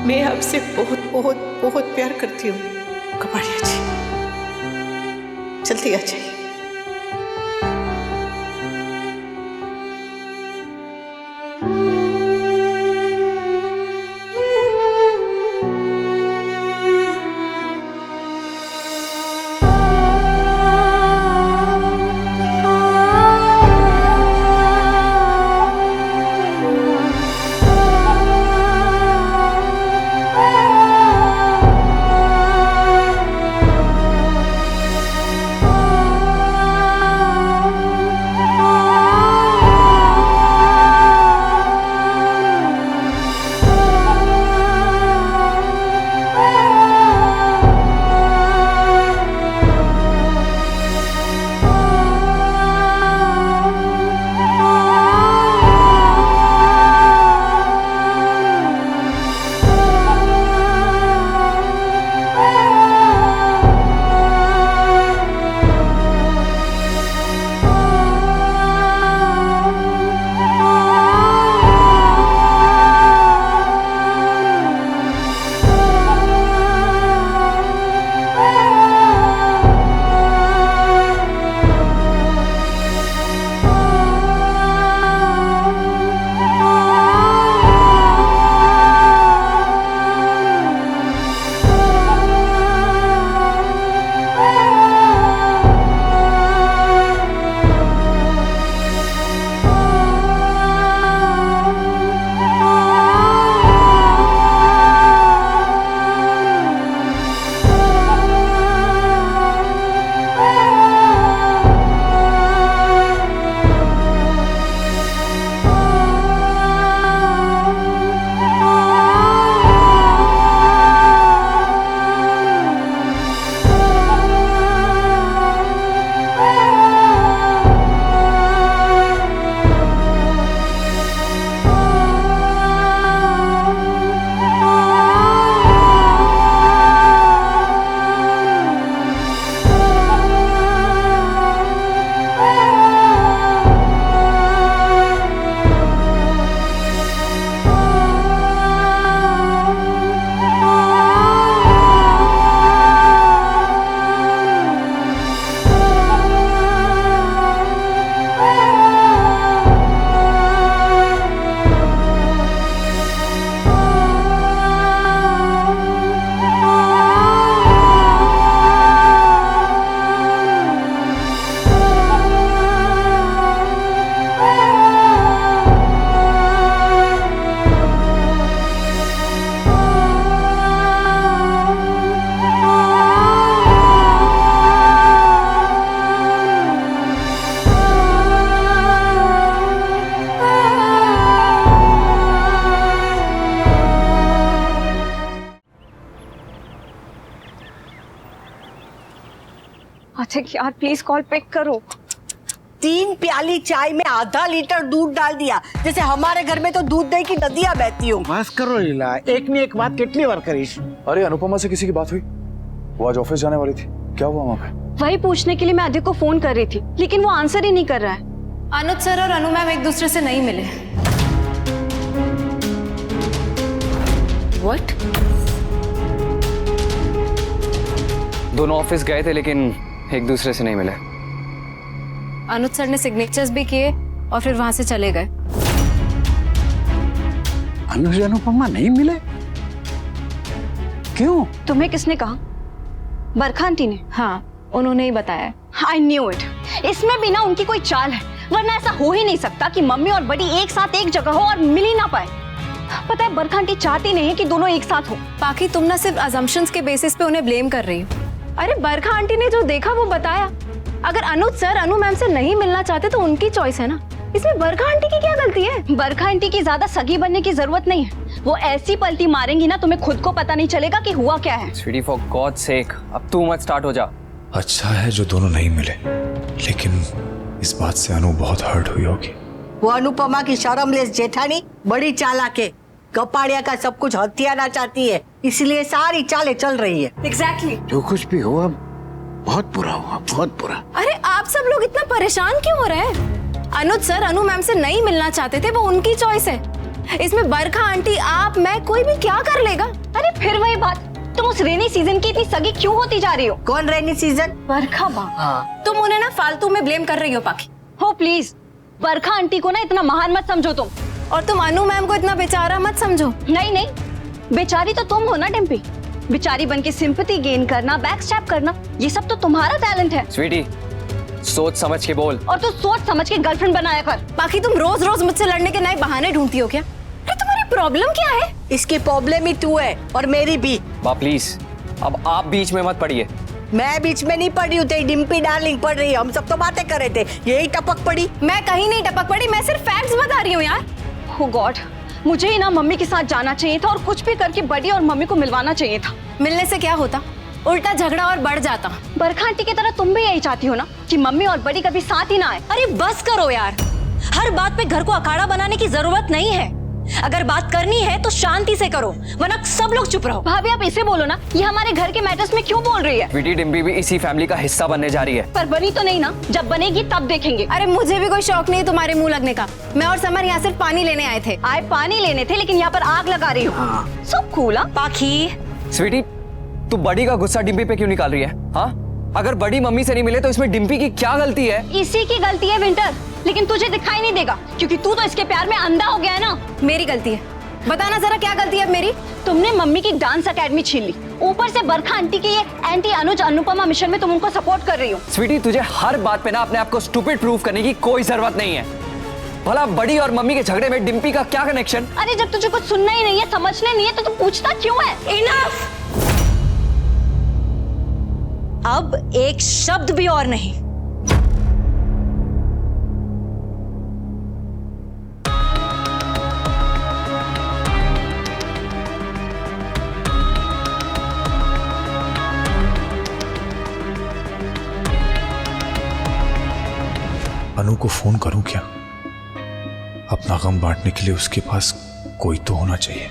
मैं आपसे बहुत बहुत बहुत प्यार करती हूँ कपाड़िया जी, जल्दी आ जाइए। अच्छा यार प्लीज कॉल पिक करो। 3 प्याली चाय में आधा लीटर दूध डाल दिया, जैसे हमारे घर में तो दूध दही की नदियां बहती हो। बस करो लीला, एक नहीं एक बात कितनी बार करीश। अरे अनुपमा से किसी की बात हुई? वो आज ऑफिस जाने वाली थी, क्या हुआ वहाँ पे? वही पूछने के लिए मैं अधिक को फोन कर रही थी, लेकिन वो आंसर ही नहीं कर रहा है। अनुज सर और अनु मैम एक दूसरे से नहीं मिले। व्हाट? दोनों ऑफिस गए थे लेकिन एक दूसरे से नहीं मिले। अनुज सर ने सिग्नेचर्स भी किए और फिर वहां से चले गए। अनुज अनुपमा नहीं मिले? क्यों? तुम्हें किसने कहा? बरखा आंटी ने। हाँ, उन्होंने ही बताया। I knew it। इसमें भी ना उनकी कोई चाल है, वरना ऐसा हो ही नहीं सकता कि मम्मी और बड़ी एक साथ एक जगह हो और मिल ही ना पाए। पता है बरखा आंटी चाहती नहीं है कि दोनों एक साथ हो। बाकी तुम ना सिर्फ अजम्पशंस के बेसिस पे उन्हें ब्लेम कर रही हो। अरे बरखा आंटी ने जो देखा वो बताया। अगर अनुज सर अनु मैम से नहीं मिलना चाहते तो उनकी चॉइस है ना, इसमें बरखा आंटी की क्या गलती है? बरखा आंटी की ज्यादा सगी बनने की जरूरत नहीं है, वो ऐसी पलटी मारेंगी ना तुम्हें खुद को पता नहीं चलेगा कि हुआ क्या है। स्वीटी फॉर गॉड सेक, अब तू मत स्टार्ट हो जा। अच्छा है जो दोनों नहीं मिले, लेकिन इस बात से अनु बहुत हर्ट हुई होगी। वो अनुपमा की शर्मलेस जेठानी बड़ी चालाक है, कपाड़िया का सब कुछ हथियाना चाहती है, इसलिए सारी चालें चल रही है। एग्जैक्टली। जो कुछ भी हुआ बहुत बुरा हुआ, बहुत बुरा। अरे आप सब लोग इतना परेशान क्यों हो रहे हैं? अनुज सर अनु मैम से नहीं मिलना चाहते थे, वो उनकी चॉइस है। इसमें बरखा आंटी, आप, मैं, कोई भी क्या कर लेगा? अरे फिर वही बात, तुम उस रेनी सीजन की इतनी सगी क्यों होती जा रही हो? कौन रेनी सीजन? बरखा माँ। हाँ, तुम उन्हें ना फालतू में ब्लेम कर रही हो पाखी। हो प्लीज, बरखा आंटी को ना इतना महान मत समझो तुम। और तुम अनु मैम को इतना बेचारा मत समझो। नहीं नहीं, बेचारी तो तुम हो ना डिम्पी। बेचारी बन के सिंपैथी गेन करना, बैक स्टैप करना, ये सब तो तुम्हारा टैलेंट है। स्वीटी, सोच समझ के बोल। और तू सोच समझ के गर्लफ्रेंड बनाया कर। बाकी तुम रोज रोज मुझसे लड़ने के नए बहाने ढूंढती हो क्या? अरे तुम्हारी प्रॉब्लम क्या है? इसकी प्रॉब्लम ही तू है और मेरी भी। माँ प्लीज, अब आप बीच में मत पड़िए। मैं बीच में नहीं पड़ी हूँ, तेरी डिम्पी डार्लिंग पड़ रही है। हम सब तो बातें कर रहे थे, यही टपक पड़ी। मैं कहीं नहीं टपक पड़ी, मैं सिर्फ फैक्ट्स बता रही हूँ यार। Oh God, मुझे ही ना मम्मी के साथ जाना चाहिए था और कुछ भी करके बड़ी और मम्मी को मिलवाना चाहिए था। मिलने से क्या होता? उल्टा झगड़ा और बढ़ जाता। बरखा आंटी की तरह तुम भी यही चाहती हो ना कि मम्मी और बड़ी कभी साथ ही ना आए? अरे बस करो यार, हर बात पे घर को अखाड़ा बनाने की जरूरत नहीं है। अगर बात करनी है तो शांति से करो, वरना सब लोग चुप रहो। भाभी आप इसे बोलो ना, ये हमारे घर के मैटर्स में क्यों बोल रही है? स्वीटी, डिम्पी भी इसी फैमिली का हिस्सा बनने जा रही है। पर बनी तो नहीं ना, जब बनेगी तब देखेंगे। अरे मुझे भी कोई शौक नहीं है तुम्हारे मुंह लगने का। मैं और समर यहाँ सिर्फ पानी लेने आए थे। आए पानी लेने थे, लेकिन यहाँ पर आग लगा रही हो। सब कूल। पाखी, स्वीटी, तू बड़ी का गुस्सा डिम्पी पे क्यों निकाल रही है? हाँ, अगर बड़ी मम्मी से नहीं मिले तो इसमें डिम्पी की क्या गलती है? इसी की गलती है विंटर, लेकिन तुझे दिखाई नहीं देगा क्योंकि तू तो इसके प्यार में अंधा हो गया है ना। मेरी गलती है, बताना जरा क्या गलती है मेरी? तुमने मम्मी की डांस एकेडमी छीन ली, ऊपर से बरखा आंटी के ये एंटी अनुज अनुपमा मिशन में तुम उनको सपोर्ट कर रही हो। स्वीटी, तुझे हर बात पे ना अपने आप को स्टूपिड प्रूव करने की कोई जरूरत नहीं है। भला बड़ी और मम्मी के झगड़े में डिम्पी का क्या कनेक्शन? अरे जब तुझे कुछ सुनना ही नहीं है, समझना नहीं है, तो तू पूछता क्यों है? इनफ! अब एक शब्द भी और नहीं। अनु को फोन करूं क्या? अपना गम बांटने के लिए उसके पास कोई तो होना चाहिए।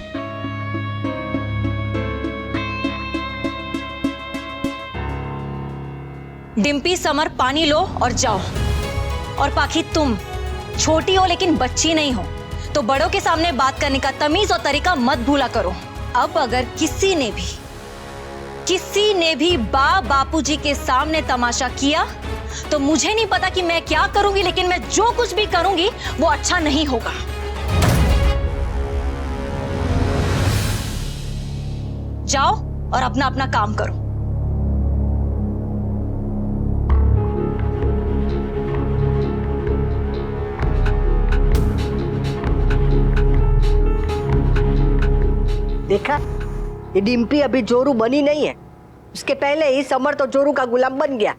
डिम्पी, समर, पानी लो और जाओ। और पाखी, तुम छोटी हो लेकिन बच्ची नहीं हो, तो बड़ों के सामने बात करने का तमीज और तरीका मत भूला करो। अब अगर किसी ने भी बापूजी के सामने तमाशा किया तो मुझे नहीं पता कि मैं क्या करूंगी, लेकिन मैं जो कुछ भी करूंगी वो अच्छा नहीं होगा। जाओ और अपना अपना काम करो। देखा, ये डिम्पी अभी जोरू बनी नहीं है, उसके पहले ही समर तो जोरू का गुलाम बन गया।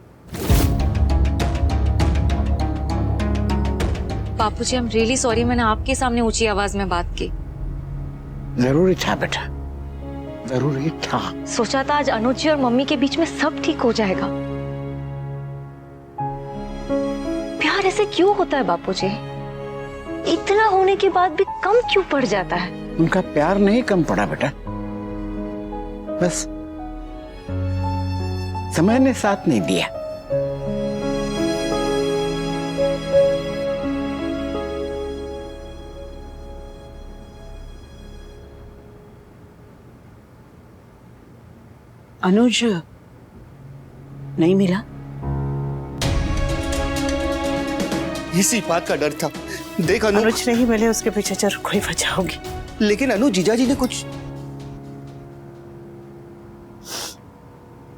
बापूजी, आई एम रियली सॉरी, मैंने आपके सामने ऊंची आवाज में बात की। जरूरी था बेटा, जरूरी था। सोचा था आज अनुज जी और मम्मी के बीच में सब ठीक हो जाएगा। प्यार ऐसे क्यों होता है बापूजी? इतना होने के बाद भी कम क्यों पड़ जाता है? उनका प्यार नहीं कम पड़ा बेटा, बस समय ने साथ नहीं दिया। अनुज नहीं मिला? इसी बात का डर था। देख अनु, अनुज नहीं मिले, उसके पीछे जरूर कोई वजह होगी। लेकिन अनु, जीजा जी ने कुछ।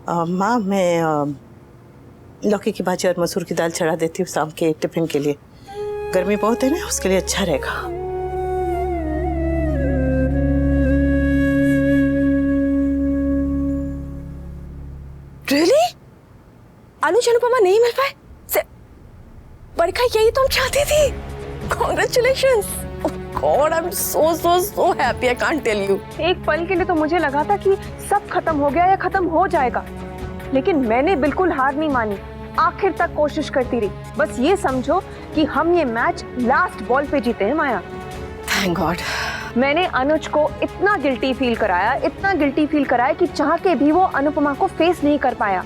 माँ, मैं लौकी की भाजी और मसूर की दाल चढ़ा देती हूँ शाम के टिफिन के लिए। गर्मी बहुत है ना, उसके लिए अच्छा रहेगा। रियली? अनुज अनुपमा नहीं मिल पाए? बरखा, यही तो हम चाहते थे। Congratulations! Oh God, I'm so happy. I can't tell you. एक पल के लिए तो मुझे लगा था कि सब खत्म हो गया या खत्म हो जाएगा, लेकिन मैंने बिल्कुल हार नहीं मानी, आखिर तक कोशिश करती रही। बस ये समझो कि हम ये मैच लास्ट बॉल पे जीते हैं माया। Thank God. मैंने अनुज को इतना गिल्टी फील कराया कि चाह के भी वो अनुपमा को फेस नहीं कर पाया।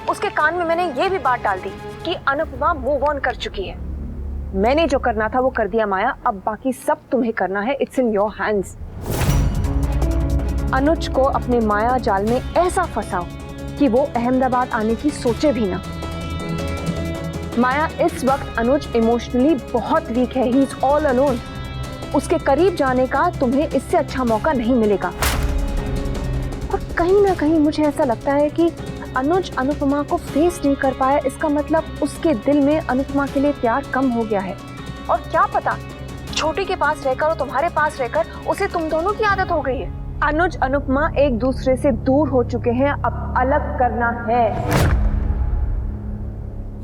उसके कान में मैंने ये भी बात डाल दी कि अनुपमा मूव ऑन कर चुकी है। मैंने जो करना था वो कर दिया माया, अब बाकी सब तुम्हें करना है। It's in your hands. Anuj को अपने माया जाल में ऐसा फंसाओ कि वो अहमदाबाद आने की सोचे भी ना। माया, इस वक्त अनुज इमोशनली बहुत वीक है। He is all alone. उसके करीब जाने का तुम्हें इससे अच्छा मौका नहीं मिलेगा। और कहीं ना कहीं मुझे ऐसा लगता है कि अनुज अनुपमा को फेस नहीं कर पाया, इसका मतलब उसके दिल में अनुपमा के लिए प्यार कम हो गया है। और क्या पता, छोटी के पास रहकर और तुम्हारे पास रहकर उसे तुम दोनों की आदत हो गई है। अनुज अनुपमा एक दूसरे से दूर हो चुके हैं, अब अलग करना है।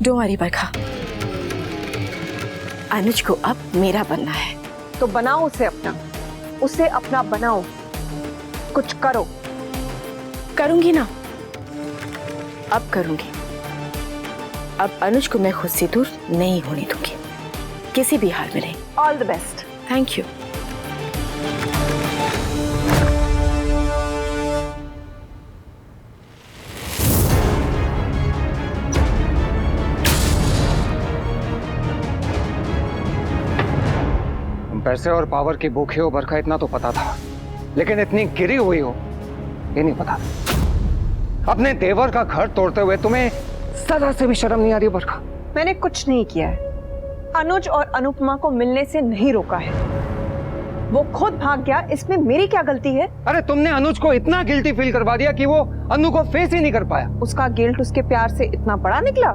डोंट वरी बरखा, अनुज को अब मेरा बनना है। तो बनाओ उसे अपना बनाओ, कुछ करो। करूंगी ना, अब करूंगी। अब अनुज को मैं खुद से दूर नहीं होने दूंगी, किसी भी हाल में नहीं। All the best. Thank you. पैसे और पावर की भूखे हो बरखा, इतना तो पता था, लेकिन इतनी गिरी हुई हो ये नहीं पता। अपने देवर का घर तोड़ते हुए तुम्हें सदा से भी शर्म नहीं आ रही बरखा? मैंने कुछ नहीं किया है। अनुज और अनुपमा को मिलने से नहीं रोका है, वो खुद भाग गया, इसमें मेरी क्या गलती है? अरे तुमने अनुज को इतना गिल्टी फील करवा दिया कि वो अनु को फेस ही नहीं कर पाया। उसका गिल्ट उसके प्यार से इतना बड़ा निकला?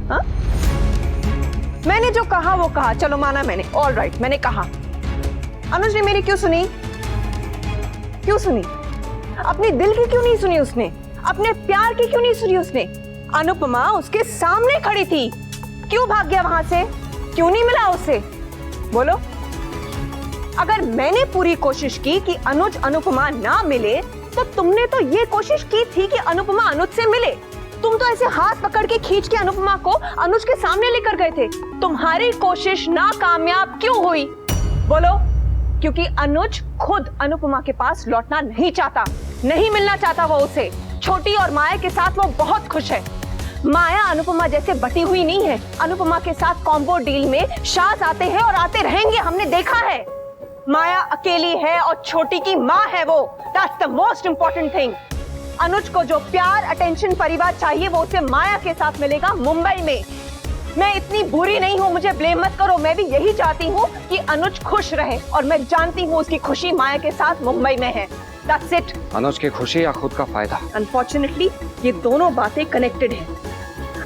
हा? मैंने जो कहा वो कहा, चलो माना मैंने, ऑल राइट, मैंने कहा। अनुज ने मेरी क्यों सुनी? क्यों सुनी? अपने दिल की क्यों नहीं सुनी उसने? अपने प्यार की क्यों नहीं सुनी उसने? अनुपमा उसके सामने खड़ी थी, क्यों भाग गया वहां से? क्यों नहीं मिला उससे? बोलो। अगर मैंने पूरी कोशिश की कि अनुज अनुपमा ना मिले, तो तुमने तो ये कोशिश की थी कि अनुपमा अनुज से मिले। तुम तो ऐसे हाथ पकड़ के खींच के अनुपमा को अनुज के सामने लेकर गए थे। तुम्हारी कोशिश नाकामयाब क्यों हुई? बोलो। क्योंकि अनुज खुद अनुपमा के पास लौटना नहीं चाहता, नहीं मिलना चाहता वो उसे। छोटी और माया के साथ वो बहुत खुश है। माया अनुपमा जैसे बटी हुई नहीं है। अनुपमा के साथ कॉम्बो डील में शाज आते हैं और आते रहेंगे, हमने देखा है। माया अकेली है और छोटी की माँ है वो। That's the most important thing. Anuj को जो प्यार, अटेंशन, परिवार चाहिए वो उसे माया के साथ मिलेगा मुंबई में। मैं इतनी बुरी नहीं हूँ, मुझे ब्लेम मत करो। मैं भी यही चाहती हूँ कि अनुज खुश रहे, और मैं जानती हूँ उसकी खुशी माया के साथ मुंबई में है। That's it. अनुज की खुशी या खुद का फायदा? अनफॉर्चुनेटली ये दोनों बातें कनेक्टेड हैं।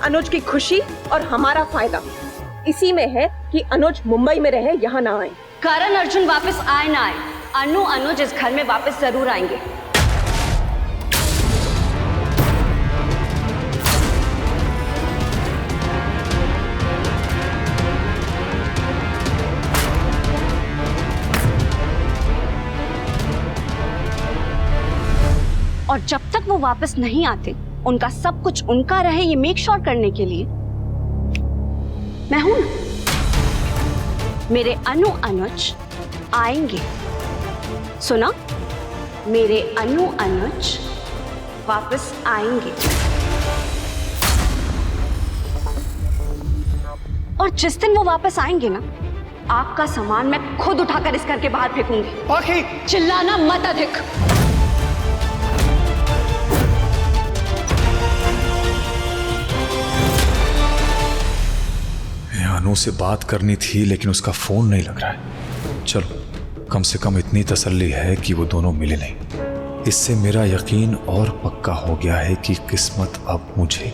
अनुज की खुशी और हमारा फायदा इसी में है कि अनुज मुंबई में रहे, यहाँ ना आए। करण अर्जुन वापस आए ना आए, अनुज इस घर में वापस जरूर आएंगे। और जब तक वो वापस नहीं आते, उनका सब कुछ उनका रहे, ये मेक श्योर करने के लिए मैं हूं ना। मेरे अनुज आएंगे, सुना? मेरे अनुज वापस आएंगे। और जिस दिन वो वापस आएंगे ना, आपका सामान मैं खुद उठाकर इस घर के बाहर फेंकूंगी। पाखी! चिल्लाना मत अधिक। अनु से बात करनी थी, लेकिन उसका फोन नहीं लग रहा है। चलो, कम से कम इतनी तसल्ली है कि वो दोनों मिले नहीं। इससे मेरा यकीन और पक्का हो गया है कि किस्मत अब मुझे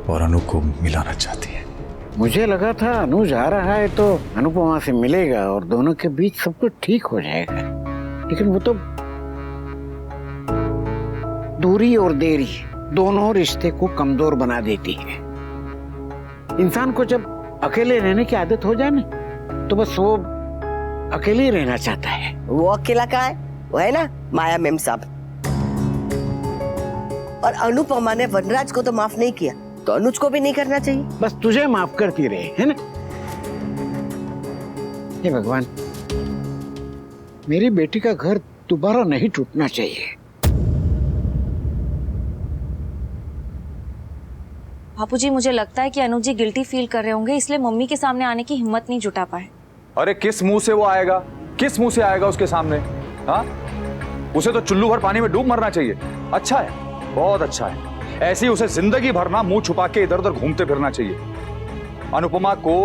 और अनु को मिलाना चाहती है। मुझे लगा था अनुज आ रहा है तो अनुपमा से मिलेगा और दोनों के बीच सब कुछ ठीक हो जाएगा, लेकिन वो तो दूरी और देरी दोनों रिश्ते को कमजोर बना देती है। इंसान को जब अकेले रहने की आदत हो जाए ना, तो बस वो अकेले ही रहना चाहता है। वो अकेला कहाँ है? वो है ना माया मेम साहब। और अनुपमा ने वनराज को तो माफ नहीं किया, तो अनुज को भी नहीं करना चाहिए। बस तुझे माफ करती रहे, है ना? हे भगवान, मेरी बेटी का घर दोबारा नहीं टूटना चाहिए। बापूजी, मुझे लगता है कि अनुज जी गिल्टी फील कर रहे होंगे, इसलिए मम्मी के सामने आने की हिम्मत नहीं जुटा पाए। अरे किस मुंह से वो आएगा, किस मुंह से आएगा उसके सामने? हाँ, उसे तो चुल्लू भर पानी में डूब मरना चाहिए। अच्छा है, बहुत अच्छा है। ऐसी उसे जिंदगी भर ना मुंह छुपा के इधर उधर घूमते फिरना चाहिए। अनुपमा को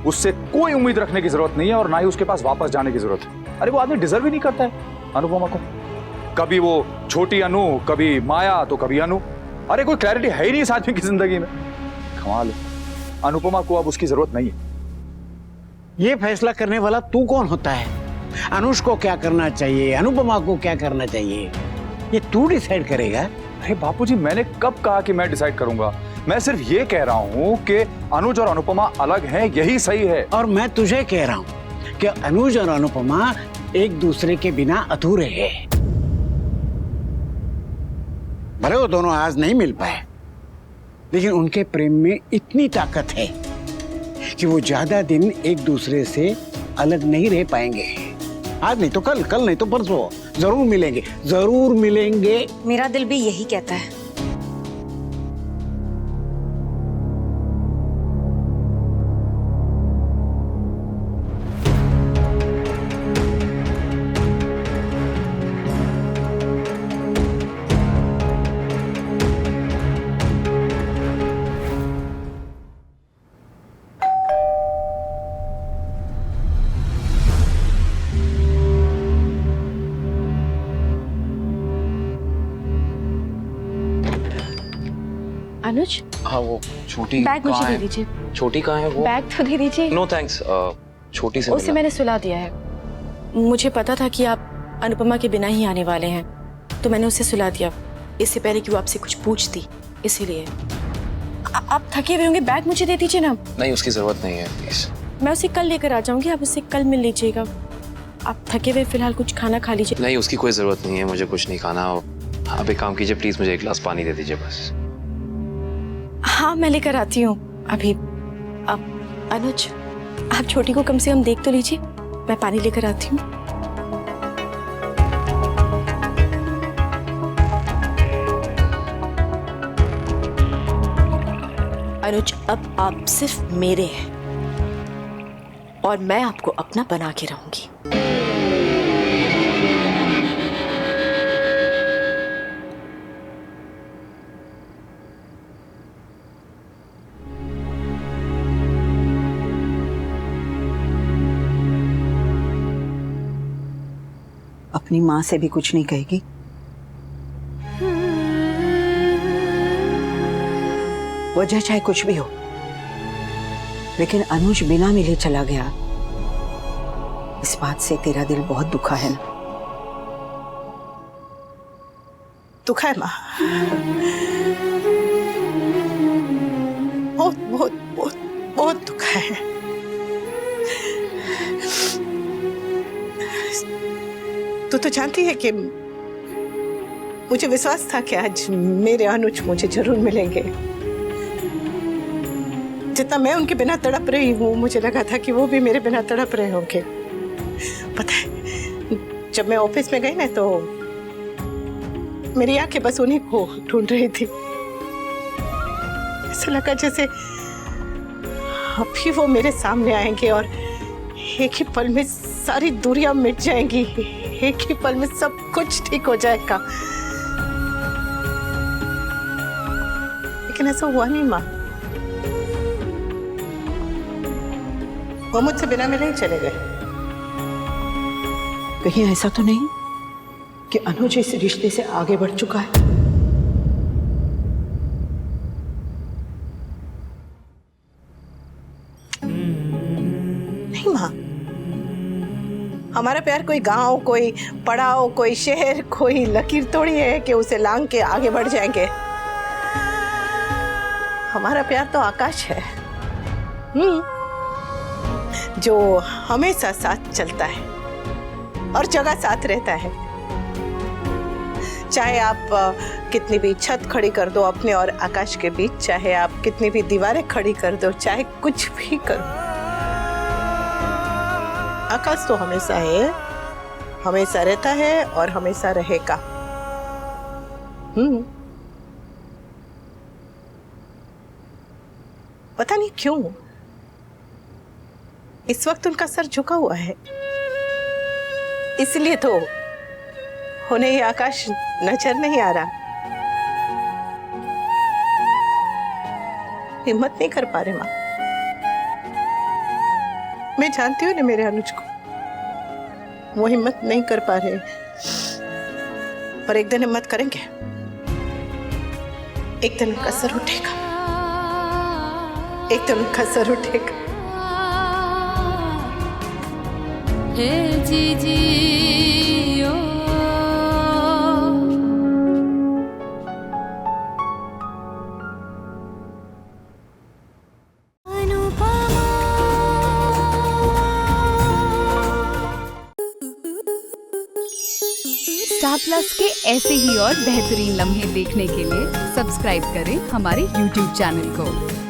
उससे कोई उम्मीद रखने की जरूरत नहीं है और ना ही उसके पास वापस जाने की जरूरत है। अरे वो आदमी डिजर्व ही नहीं करता है अनुपमा को। कभी वो छोटी अनु, कभी माया, तो कभी अनु। अरे कोई क्लैरिटी है ही नहीं इस आदमी की जिंदगी में। कमाल है। अनुपमा को अब उसकी जरूरत नहीं है। ये फैसला करने वाला तू कौन होता है? अनुष को क्या करना चाहिए, अनुपमा को क्या करना चाहिए, ये तू डिसाइड करेगा? अरे बापूजी, मैंने कब कहा कि मैं डिसाइड करूंगा? मैं सिर्फ ये कह रहा हूं कि अनुज और अनुपमा अलग हैं, यही सही है। और मैं तुझे कह रहा हूं कि अनुज और अनुपमा एक दूसरे के बिना अधूरे हैं। भले वो दोनों आज नहीं मिल पाए, लेकिन उनके प्रेम में इतनी ताकत है कि वो ज्यादा दिन एक दूसरे से अलग नहीं रह पाएंगे। आज नहीं तो कल, कल नहीं तो परसों जरूर मिलेंगे, जरूर मिलेंगे। मेरा दिल भी यही कहता है। अनुज, हाँ वो छोटी बैग मुझे कहाँ दे है? दीजिए। छोटी कहाँ है वो? बैग तो दे दीजिए। नो थैंक्स, छोटी से उसे मिला। मैंने सुला दिया है। मुझे पता था कि आप अनुपमा के बिना ही आने वाले हैं, तो मैंने उसे सुला दिया इससे पहले कि वो आपसे कुछ पूछती, इसीलिए। आप थके हुए होंगे, बैग मुझे दे दीजिए ना। नहीं, उसकी जरूरत नहीं है, प्लीज। मैं उसे कल लेकर आ जाऊंगी, आप उससे कल मिल लीजिएगा। आप थके हुए फिलहाल कुछ खाना खा लीजिए। नहीं, उसकी कोई जरूरत नहीं है, मुझे कुछ नहीं खाना। आप एक काम कीजिए, प्लीज मुझे एक गिलास पानी दे दीजिए बस। हाँ, मैं लेकर आती हूँ अभी। आप अनुज, आप छोटी को कम से कम देख तो लीजिए, मैं पानी लेकर आती हूँ। अनुज, अब आप सिर्फ मेरे हैं और मैं आपको अपना बना के रहूंगी। अपनी माँ से भी कुछ नहीं कहेगी? वजह चाहे कुछ भी हो, लेकिन अनुज बिना मिले चला गया, इस बात से तेरा दिल बहुत दुखा है ना? दुखा है माँ, बहुत बहुत बहुत बहुत दुखा है। तू तो जानती है कि मुझे विश्वास था कि आज मेरे अनुज मुझे जरूर मिलेंगे। जितना मैं उनके बिना तड़प रही हूँ, मुझे लगा था कि वो भी मेरे बिना तड़प रहे होंगे। पता है, जब मैं ऑफिस में गई ना तो मेरी आंखें बस उन्हीं को ढूंढ रही थी। ऐसा लगा जैसे अभी वो मेरे सामने आएंगे और एक ही पल में सारी दूरियां मिट जाएंगी, एक ही पल में सब कुछ ठीक हो जाएगा। लेकिन ऐसा हुआ नहीं माँ। वो मुझसे बिना मिले ही चले गए। कहीं ऐसा तो नहीं कि अनुज इस रिश्ते से आगे बढ़ चुका है? नहीं माँ, हमारा प्यार कोई गांव, कोई पड़ाव, कोई शहर, कोई लकीर तोड़ी है कि उसे लांग के आगे बढ़ जाएंगे। हमारा प्यार तो आकाश है, जो हमेशा साथ चलता है और जगह साथ रहता है। चाहे आप कितनी भी छत खड़ी कर दो अपने और आकाश के बीच, चाहे आप कितनी भी दीवारें खड़ी कर दो, चाहे कुछ भी करो, आकाश तो हमेशा है, हमेशा रहता है और हमेशा रहेगा। पता नहीं क्यों इस वक्त उनका सर झुका हुआ है, इसलिए तो उन्हें ये आकाश नजर नहीं आ रहा। हिम्मत नहीं कर पा रहे माँ। मैं जानती हूँ ना मेरे अनुज को, वो हिम्मत नहीं कर पा रहे, पर एक दिन हिम्मत करेंगे, एक दिन उनका सर उठेगा, एक दिन उनका सर उठेगा। स्टार प्लस के ऐसे ही और बेहतरीन लम्हे देखने के लिए सब्सक्राइब करें हमारे YouTube चैनल को।